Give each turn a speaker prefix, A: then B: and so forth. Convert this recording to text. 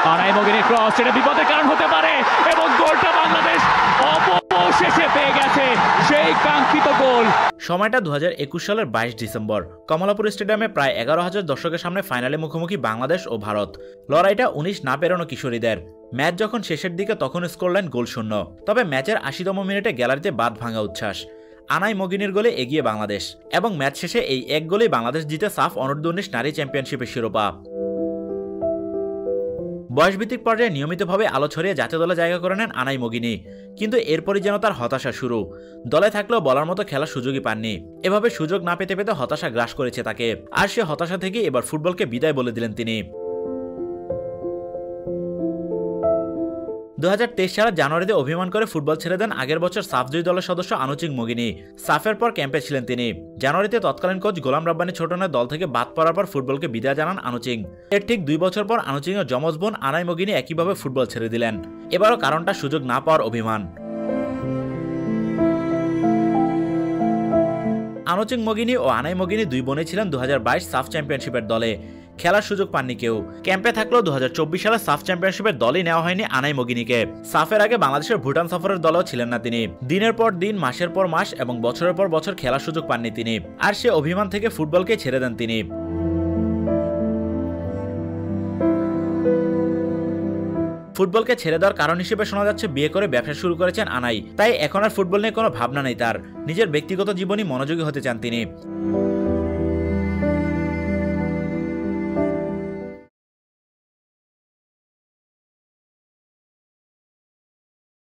A: আনাই মগিনের ক্রস, এটা বিপদের কারণ হতে পারে এবং গোলটা বাংলাদেশ অবশেষে পেয়ে গেছে সেই কাঙ্ক্ষিত গোল।
B: সময়টা 2021 সালের 22 ডিসেম্বর। কমলাপুর স্টেডিয়ামে প্রায় 11,000 দর্শকের সামনে ফাইনালে মুখোমুখি বাংলাদেশ ও ভারত। লড়াইটা 19 না পেরোনো কিশোরীদের। ম্যাচ যখন শেষের দিকে তখন স্কোরলাইন গোলশূন্য। তবে ম্যাচের 80তম মিনিটে গ্যালারিতে বাঁধ ভাঙা উচ্ছ্বাস। আনাই মগিনীর গোলে এগিয়ে বাংলাদেশ এবং ম্যাচ শেষে এই এক গোলেই বাংলাদেশ জিতে সাফ অনূর্ধ্ব-19 নারী চ্যাম্পিয়নশিপের শিরোপা। বয়সভিত্তিক পর্যায়ে নিয়মিতভাবে আলো ছড়িয়ে জাতীয় দলে জায়গা করে নেন আনাই মগিনী, কিন্তু এরপরই যেন তার হতাশা শুরু। দলে থাকলেও বলার মতো খেলার সুযোগই পাননি। এভাবে সুযোগ না পেতে পেতে হতাশা গ্রাস করেছে তাকে, আর সে হতাশা থেকে এবার ফুটবলকে বিদায় বলে দিলেন তিনি। 2023 সালের জানুয়ারিতে অভিমান করে ফুটবল ছেড়ে দেন আগের বছর সাফ জয়ী দলের সদস্য আনুচিং মগিনী। সাফের পর ক্যাম্পে ছিলেন তিনি। জানুয়ারিতে তৎকালীন কোচ গোলাম রাব্বানী ছোটনের দল থেকে বাদ পড়ার পর ফুটবলকে বিদায় জানান আনুচিং। এর ঠিক 2 বছর পর আনুচিং ও যমজ বোন আনাই মগিনী একইভাবে ফুটবল ছেড়ে দিলেন। এবারও কারণটা সুযোগ না পাওয়ার অভিমান। আনুচিং মগিনী ও আনাই মগিনী 2 বোনই ছিলেন 2022 সাফ চ্যাম্পিয়নশিপের দলে। খেলার সুযোগ পাননি কেউ। ক্যাম্পে থাকলেও 2024 সালে সাফ চ্যাম্পিয়নশিপের দলই নেওয়া হয়নি আনাই মগিনীকে। সাফের আগে বাংলাদেশের ভুটান সফরের দলেও ছিলেন না তিনি। দিনের পর দিন, মাসের পর মাস এবং বছরের পর বছর খেলার সুযোগ পাননি তিনি। আর সে অভিমান থেকে ফুটবলকে ছেড়ে দেন তিনি। ফুটবলকে ছেড়ে দেওয়ার কারণ হিসেবে শোনা যাচ্ছে বিয়ে করে ব্যবসা শুরু করেছেন আনাই। তাই এখন আর ফুটবল নিয়ে কোনো ভাবনা নেই তার। নিজের ব্যক্তিগত জীবনই মনোযোগী হতে চান তিনি।